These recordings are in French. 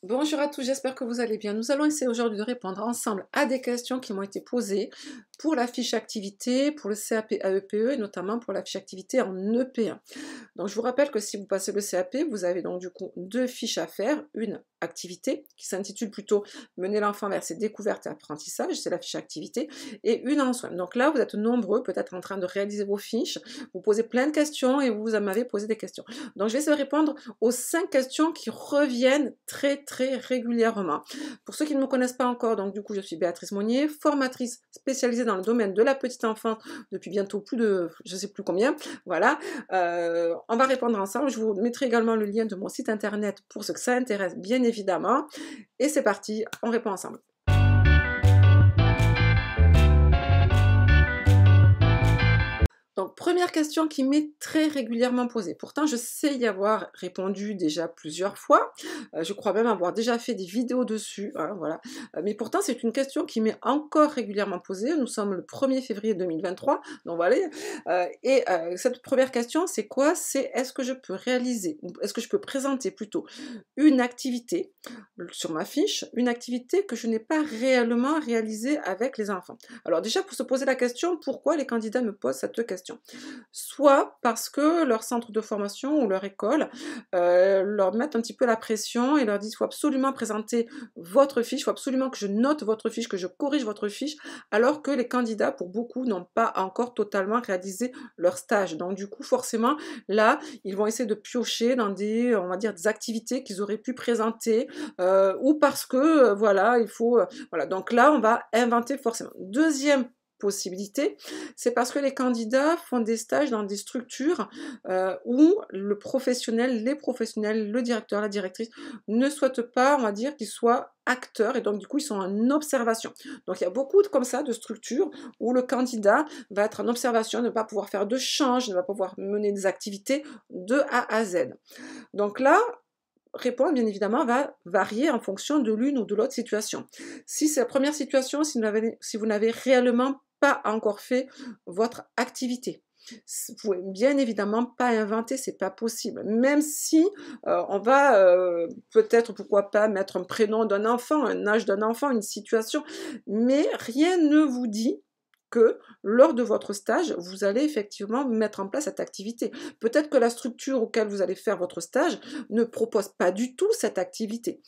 Bonjour à tous, j'espère que vous allez bien. Nous allons essayer aujourd'hui de répondre ensemble à des questions qui m'ont été posées pour la fiche activité, pour le CAP AEPE et notamment pour la fiche activité en EP1. Donc je vous rappelle que si vous passez le CAP, vous avez donc du coup deux fiches à faire, une activité qui s'intitule plutôt Mener l'enfant vers ses découvertes et apprentissages, c'est la fiche activité, et une en soins. Donc là, vous êtes nombreux peut-être en train de réaliser vos fiches, vous posez plein de questions et vous m'avez posé des questions. Donc je vais essayer de répondre aux 5 questions qui reviennent très régulièrement. Pour ceux qui ne me connaissent pas encore, donc du coup je suis Béatrice Monnier, formatrice spécialisée dans le domaine de la petite enfance depuis bientôt plus de je ne sais plus combien, voilà. On va répondre ensemble, je vous mettrai également le lien de mon site internet pour ceux que ça intéresse bien évidemment. Et c'est parti, on répond ensemble. Donc, première question qui m'est très régulièrement posée. Pourtant, je sais y avoir répondu déjà plusieurs fois. Je crois même avoir déjà fait des vidéos dessus. Hein, voilà. Mais pourtant, c'est une question qui m'est encore régulièrement posée. Nous sommes le 1er février 2023. Donc voilà. Cette première question, c'est quoi? C'est est-ce que je peux réaliser, est-ce que je peux présenter plutôt une activité sur ma fiche, une activité que je n'ai pas réellement réalisée avec les enfants? Alors déjà, pour se poser la question, pourquoi les candidats me posent cette question? Soit parce que leur centre de formation ou leur école leur mettent un petit peu la pression et leur disent il faut absolument présenter votre fiche, il faut absolument que je note votre fiche, que je corrige votre fiche, alors que les candidats, pour beaucoup, n'ont pas encore totalement réalisé leur stage. Donc du coup, forcément, là, ils vont essayer de piocher dans des, on va dire, des activités qu'ils auraient pu présenter, ou parce que, voilà, il faut... voilà, donc là, on va inventer forcément. Deuxième possibilité, c'est parce que les candidats font des stages dans des structures où le professionnel, les professionnels, le directeur, la directrice ne souhaitent pas, on va dire, qu'ils soient acteurs et donc du coup ils sont en observation. Donc il y a beaucoup comme ça de structures où le candidat va être en observation, ne pas pouvoir faire de change, ne va pas pouvoir mener des activités de A à Z. Donc là, répondre, bien évidemment, va varier en fonction de l'une ou de l'autre situation. Si c'est la première situation, si vous n'avez réellement pas encore fait votre activité, vous pouvez bien évidemment pas inventer, c'est pas possible. Même si on va peut-être, pourquoi pas, mettre un prénom d'un enfant, un âge d'un enfant, une situation, mais rien ne vous dit que lors de votre stage, vous allez effectivement mettre en place cette activité. Peut-être que la structure auquel vous allez faire votre stage ne propose pas du tout cette activité.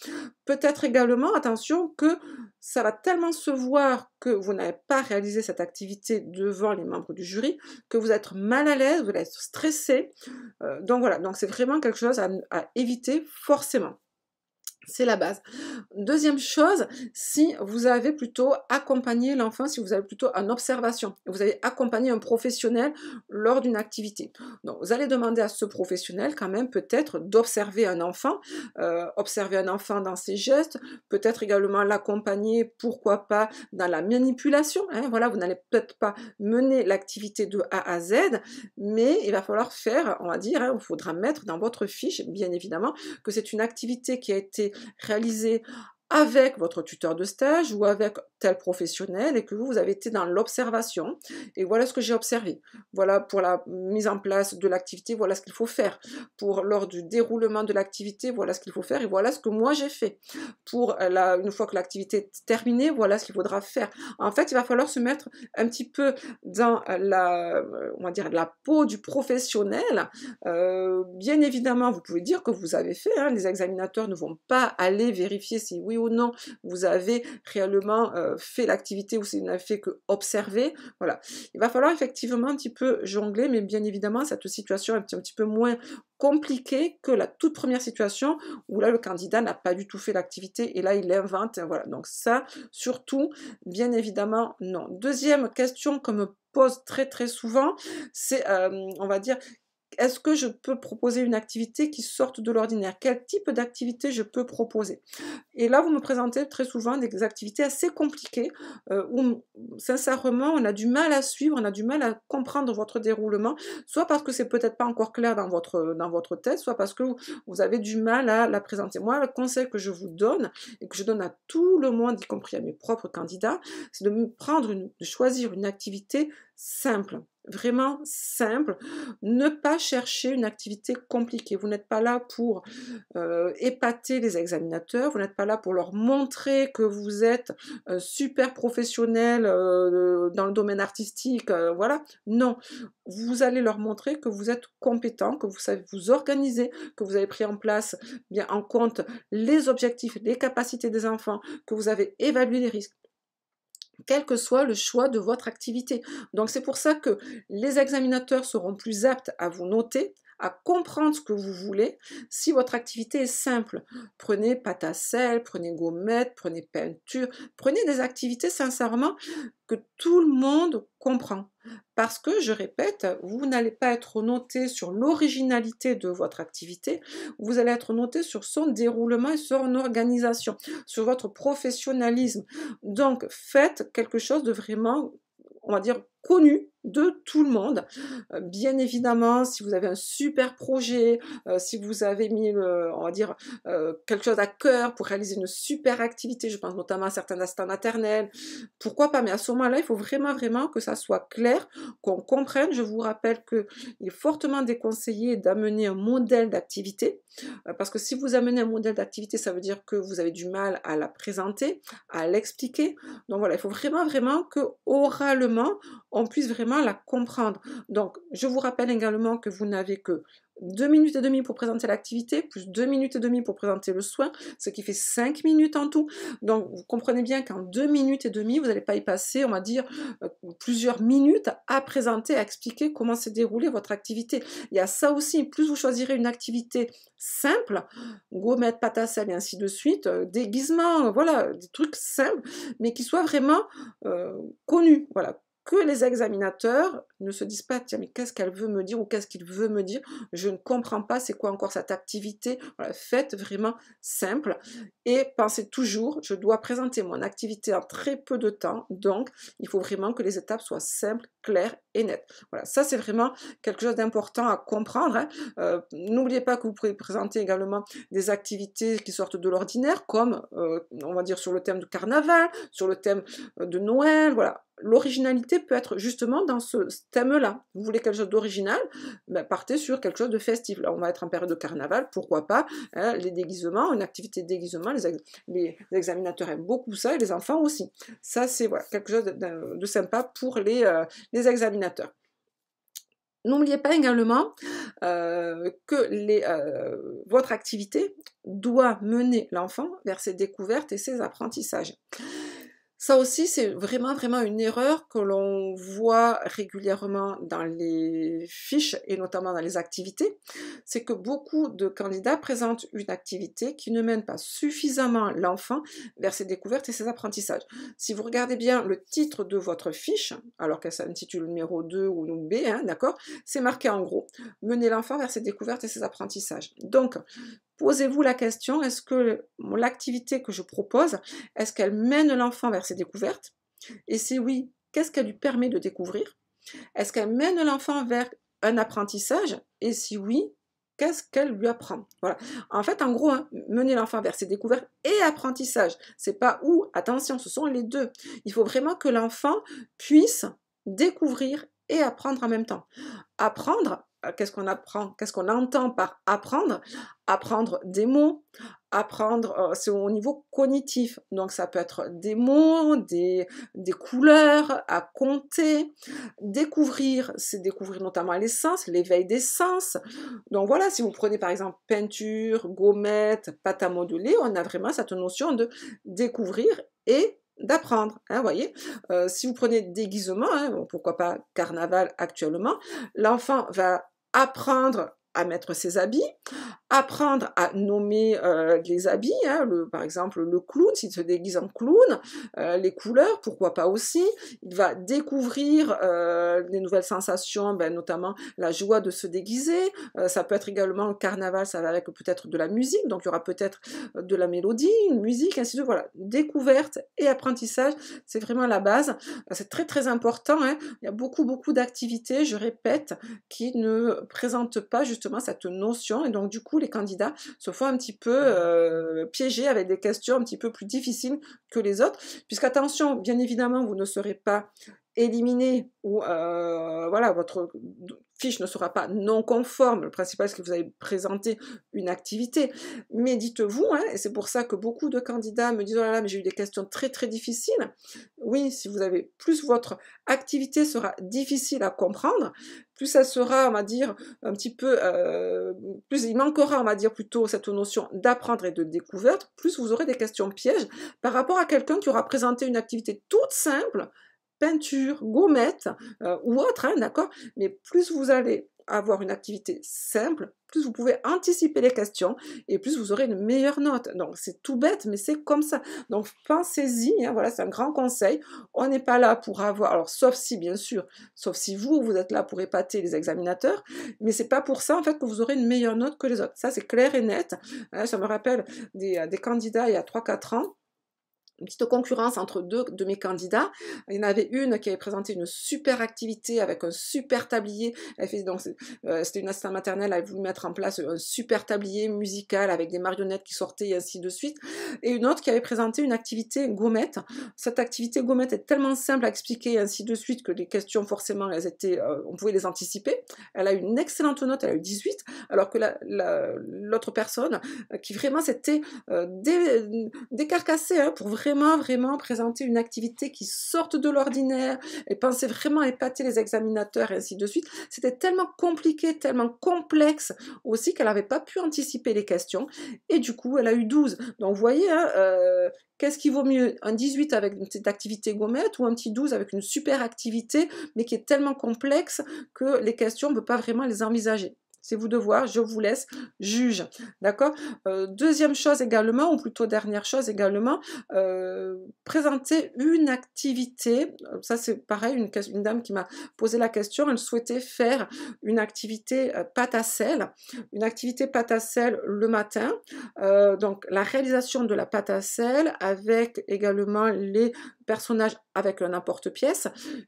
Peut-être également, attention, que ça va tellement se voir que vous n'avez pas réalisé cette activité devant les membres du jury, que vous êtes mal à l'aise, vous allez être stressé. Donc voilà, donc c'est vraiment quelque chose à éviter forcément. C'est la base. Deuxième chose, si vous avez plutôt accompagné l'enfant, si vous avez plutôt en observation, vous avez accompagné un professionnel lors d'une activité. Donc vous allez demander à ce professionnel quand même peut-être d'observer observer un enfant dans ses gestes, peut-être également l'accompagner, pourquoi pas, dans la manipulation. Hein, voilà, vous n'allez peut-être pas mener l'activité de A à Z, mais il va falloir faire, on va dire, hein, il faudra mettre dans votre fiche, bien évidemment, que c'est une activité qui a été réalisé avec votre tuteur de stage ou avec tel professionnel et que vous avez été dans l'observation et voilà ce que j'ai observé. Voilà pour la mise en place de l'activité, voilà ce qu'il faut faire. Lors du déroulement de l'activité, voilà ce qu'il faut faire et voilà ce que moi j'ai fait. Une fois que l'activité est terminée, voilà ce qu'il faudra faire. En fait, il va falloir se mettre un petit peu dans on va dire, la peau du professionnel. Bien évidemment, vous pouvez dire que vous avez fait, hein, les examinateurs ne vont pas aller vérifier si oui ou non vous avez réellement fait l'activité ou si vous n'avez fait que observer. Voilà. Il va falloir effectivement un petit peu jongler, mais bien évidemment, cette situation est un petit peu moins compliquée que la toute première situation où là, le candidat n'a pas du tout fait l'activité et là, il invente. Voilà. Donc ça, surtout, bien évidemment, non. Deuxième question qu'on me pose très souvent, c'est, on va dire, est-ce que je peux proposer une activité qui sorte de l'ordinaire? Quel type d'activité je peux proposer? Et là, vous me présentez très souvent des activités assez compliquées où, sincèrement, on a du mal à suivre, on a du mal à comprendre votre déroulement, soit parce que c'est peut-être pas encore clair dans votre tête, soit parce que vous avez du mal à la présenter. Moi, le conseil que je vous donne et que je donne à tout le monde, y compris à mes propres candidats, c'est de choisir une activité simple. vraiment simple. Ne pas chercher une activité compliquée. Vous n'êtes pas là pour épater les examinateurs, vous n'êtes pas là pour leur montrer que vous êtes super professionnel dans le domaine artistique, voilà. Non, vous allez leur montrer que vous êtes compétent, que vous savez vous organiser, que vous avez pris en place bien en compte les objectifs, les capacités des enfants, que vous avez évalué les risques, quel que soit le choix de votre activité. Donc c'est pour ça que les examinateurs seront plus aptes à vous noter, à comprendre ce que vous voulez. Si votre activité est simple, prenez pâte à sel, prenez gommette, prenez peinture, prenez des activités sincèrement que tout le monde comprend. Parce que, je répète, vous n'allez pas être noté sur l'originalité de votre activité, vous allez être noté sur son déroulement et son organisation, sur votre professionnalisme. Donc, faites quelque chose de vraiment, on va dire, connu de tout le monde. Bien évidemment, si vous avez un super projet, si vous avez mis, on va dire, quelque chose à cœur pour réaliser une super activité, je pense notamment à certains assistants maternels, pourquoi pas, mais à ce moment-là, il faut vraiment que ça soit clair, qu'on comprenne. Je vous rappelle qu'il est fortement déconseillé d'amener un modèle d'activité, parce que si vous amenez un modèle d'activité, ça veut dire que vous avez du mal à la présenter, à l'expliquer. Donc voilà, il faut vraiment que oralement, on puisse vraiment la comprendre. Donc, je vous rappelle également que vous n'avez que 2 minutes et demie pour présenter l'activité, plus 2 minutes et demie pour présenter le soin, ce qui fait 5 minutes en tout. Donc, vous comprenez bien qu'en 2 minutes et demie, vous n'allez pas y passer, on va dire, plusieurs minutes à présenter, à expliquer comment s'est déroulée votre activité. Il y a ça aussi, plus vous choisirez une activité simple, gommette, pâte à sel et ainsi de suite, déguisement, voilà, des trucs simples, mais qui soient vraiment connus, voilà, que les examinateurs ne se disent pas, tiens, mais qu'est-ce qu'elle veut me dire ou qu'est-ce qu'il veut me dire, je ne comprends pas, c'est quoi encore cette activité. Voilà, faites vraiment simple et pensez toujours, je dois présenter mon activité en très peu de temps, donc il faut vraiment que les étapes soient simples, claires et nettes. Voilà, ça c'est vraiment quelque chose d'important à comprendre, hein. N'oubliez pas que vous pouvez présenter également des activités qui sortent de l'ordinaire, comme on va dire sur le thème du carnaval, sur le thème de Noël, voilà. L'originalité peut être justement dans ce thème-là. Vous voulez quelque chose d'original, ben partez sur quelque chose de festif. Là, on va être en période de carnaval, pourquoi pas, hein, les déguisements, une activité de déguisement, les examinateurs aiment beaucoup ça, et les enfants aussi. Ça, c'est voilà, quelque chose de sympa pour les examinateurs. N'oubliez pas également que votre activité doit mener l'enfant vers ses découvertes et ses apprentissages. Ça aussi, c'est vraiment une erreur que l'on voit régulièrement dans les fiches et notamment dans les activités. C'est que beaucoup de candidats présentent une activité qui ne mène pas suffisamment l'enfant vers ses découvertes et ses apprentissages. Si vous regardez bien le titre de votre fiche, alors qu'elle s'intitule numéro 2 ou B, hein, d'accord, c'est marqué en gros, mener l'enfant vers ses découvertes et ses apprentissages. Donc, posez-vous la question, est-ce que l'activité que je propose, est-ce qu'elle mène l'enfant vers ses découvertes? Et si oui, qu'est-ce qu'elle lui permet de découvrir? Est-ce qu'elle mène l'enfant vers un apprentissage? Et si oui, qu'est-ce qu'elle lui apprend? Voilà. En fait, en gros, hein, mener l'enfant vers ses découvertes et apprentissage. C'est pas ou, attention, ce sont les deux. Il faut vraiment que l'enfant puisse découvrir et apprendre en même temps. Apprendre, qu'est-ce qu'on apprend? Qu'est-ce qu'on entend par apprendre? Apprendre des mots, apprendre, c'est au niveau cognitif. Donc ça peut être des mots, des couleurs, à compter. Découvrir, c'est découvrir notamment les sens, l'éveil des sens. Donc voilà, si vous prenez par exemple peinture, gommette, pâte à modeler, on a vraiment cette notion de découvrir et d'apprendre, hein, voyez. Si vous prenez déguisement, hein, pourquoi pas carnaval actuellement, l'enfant va apprendre à mettre ses habits, apprendre à nommer les habits, hein, par exemple le clown, s'il se déguise en clown, les couleurs, pourquoi pas aussi. Il va découvrir les nouvelles sensations, ben, notamment la joie de se déguiser. Ça peut être également le carnaval, ça va avec peut-être de la musique, donc il y aura peut-être de la mélodie, une musique, ainsi de suite. Voilà, découverte et apprentissage, c'est vraiment la base. C'est très important, hein. Il y a beaucoup d'activités, je répète, qui ne présentent pas justement cette notion, et donc du coup les candidats se font un petit peu piéger avec des questions un petit peu plus difficiles que les autres, puisqu'attention, bien évidemment, vous ne serez pas éliminer ou voilà, votre fiche ne sera pas non conforme. Le principal, c'est que vous avez présenté une activité. Mais dites-vous, hein, et c'est pour ça que beaucoup de candidats me disent: «Oh là là, mais j'ai eu des questions très, très difficiles». Oui, si vous avez plus votre activité sera difficile à comprendre, plus ça sera, on va dire, un petit peu, plus il manquera, on va dire, plutôt cette notion d'apprendre et de découverte, plus vous aurez des questions pièges par rapport à quelqu'un qui aura présenté une activité toute simple, peinture, gommette, ou autre, hein, d'accord? Mais plus vous allez avoir une activité simple, plus vous pouvez anticiper les questions et plus vous aurez une meilleure note. Donc c'est tout bête, mais c'est comme ça. Donc pensez-y, hein, voilà, c'est un grand conseil. On n'est pas là pour avoir, alors sauf si bien sûr, sauf si vous êtes là pour épater les examinateurs, mais c'est pas pour ça en fait que vous aurez une meilleure note que les autres. Ça c'est clair et net. Hein, ça me rappelle des candidats il y a 3 4 ans, une petite concurrence entre deux de mes candidats. Il y en avait une qui avait présenté une super activité avec un super tablier. Elle fait, donc, c'était une assistante maternelle, elle a voulu mettre en place un super tablier musical avec des marionnettes qui sortaient et ainsi de suite. Et une autre qui avait présenté une activité gommette. Cette activité gommette est tellement simple à expliquer et ainsi de suite que les questions, forcément, elles étaient, on pouvait les anticiper. Elle a eu une excellente note, elle a eu 18, alors que l'autre personne, qui vraiment s'était décarcassée, hein, pour vraiment présenter une activité qui sorte de l'ordinaire et pensait vraiment épater les examinateurs et ainsi de suite. C'était tellement compliqué, tellement complexe aussi qu'elle n'avait pas pu anticiper les questions et du coup elle a eu 12. Donc vous voyez, hein, qu'est-ce qui vaut mieux, un 18 avec une petite activité gommette ou un petit 12 avec une super activité mais qui est tellement complexe que les questions on ne peut pas vraiment les envisager. C'est vous de voir, je vous laisse juge, d'accord? Deuxième chose également, ou plutôt dernière chose également, présenter une activité. Ça c'est pareil, une dame qui m'a posé la question, elle souhaitait faire une activité pâte à sel, une activité pâte à sel le matin. Donc la réalisation de la pâte à sel avec également les personnages avec un emporte-pièce.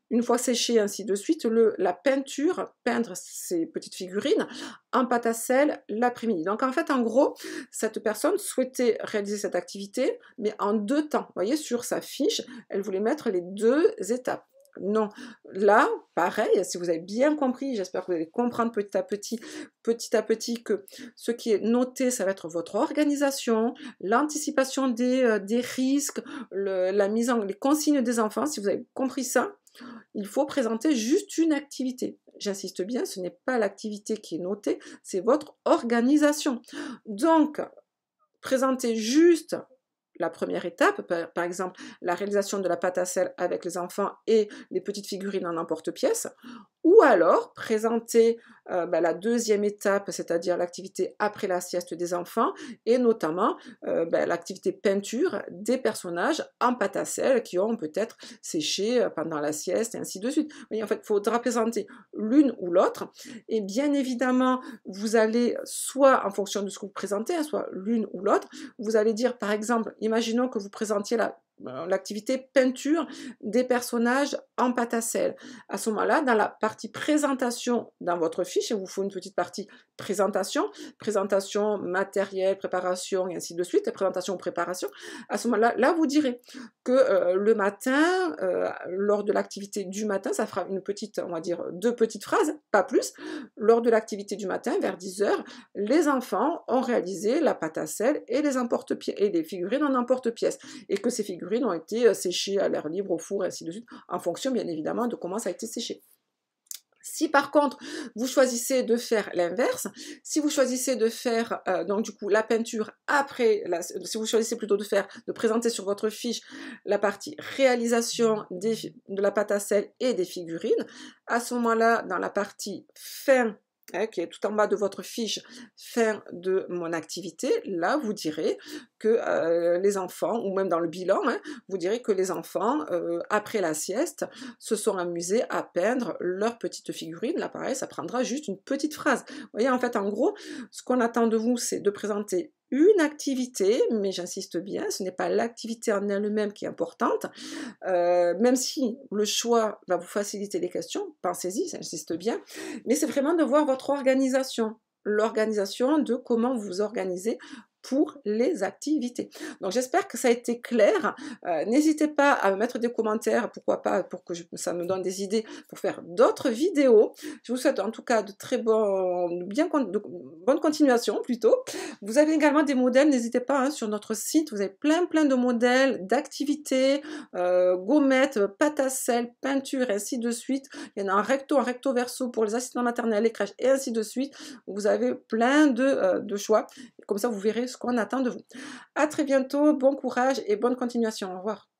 Une fois séché, ainsi de suite, la peinture, peindre ces petites figurines en pâte à sel l'après-midi. Donc en fait, en gros, cette personne souhaitait réaliser cette activité, mais en 2 temps. Vous voyez, sur sa fiche, elle voulait mettre les 2 étapes. Non, là, pareil, si vous avez bien compris, j'espère que vous allez comprendre petit à petit que ce qui est noté, ça va être votre organisation, l'anticipation des risques, les consignes des enfants. Si vous avez compris ça, il faut présenter juste une activité. J'insiste bien, ce n'est pas l'activité qui est notée, c'est votre organisation. Donc, présentez juste la première étape, par exemple la réalisation de la pâte à sel avec les enfants et les petites figurines en emporte-pièce, ou alors présenter la deuxième étape, c'est-à-dire l'activité après la sieste des enfants, et notamment l'activité peinture des personnages en pâte à sel qui ont peut-être séché pendant la sieste, et ainsi de suite. Vous voyez, en fait, il faudra présenter l'une ou l'autre, et bien évidemment, vous allez, soit en fonction de ce que vous présentez, hein, soit l'une ou l'autre, vous allez dire, par exemple, imaginons que vous présentiez l'activité peinture des personnages en pâte à sel. À ce moment-là, dans la partie présentation dans votre fiche, il vous faut une petite partie présentation matériel, préparation et ainsi de suite, présentation ou préparation. À ce moment-là, là vous direz que le matin, lors de l'activité du matin, ça fera une petite, on va dire 2 petites phrases, pas plus. Lors de l'activité du matin, vers 10h, les enfants ont réalisé la pâte à sel et les figurines en emporte-pièce. Et que ces figurines ont été séchées à l'air libre, au four, et ainsi de suite, en fonction bien évidemment de comment ça a été séché. Si par contre vous choisissez de faire l'inverse, si vous choisissez de faire donc du coup la peinture si vous choisissez plutôt de présenter sur votre fiche la partie réalisation de la pâte à sel et des figurines, à ce moment-là dans la partie fin, qui est tout en bas de votre fiche, fin de mon activité, là vous direz que les enfants, ou même dans le bilan, hein, vous direz que les enfants, après la sieste, se sont amusés à peindre leurs petites figurines. Là pareil, ça prendra juste une petite phrase. Vous voyez, en fait, en gros, ce qu'on attend de vous, c'est de présenter une activité, mais j'insiste bien, ce n'est pas l'activité en elle-même qui est importante, même si le choix va vous faciliter les questions, pensez-y, j'insiste bien, mais c'est vraiment de voir votre organisation, l'organisation de comment vous organisez pour les activités. Donc j'espère que ça a été clair. N'hésitez pas à me mettre des commentaires, pourquoi pas, pour que ça me donne des idées pour faire d'autres vidéos. Je vous souhaite en tout cas de très de bonne continuation plutôt. Vous avez également des modèles, n'hésitez pas, hein, sur notre site, vous avez plein de modèles, d'activités, gommettes, pâte à sel, peinture, et ainsi de suite. Il y en a un recto verso pour les assistants maternels, les crèches, et ainsi de suite. Vous avez plein de choix. Comme ça, vous verrez ce qu'on attend de vous. À très bientôt, bon courage et bonne continuation. Au revoir.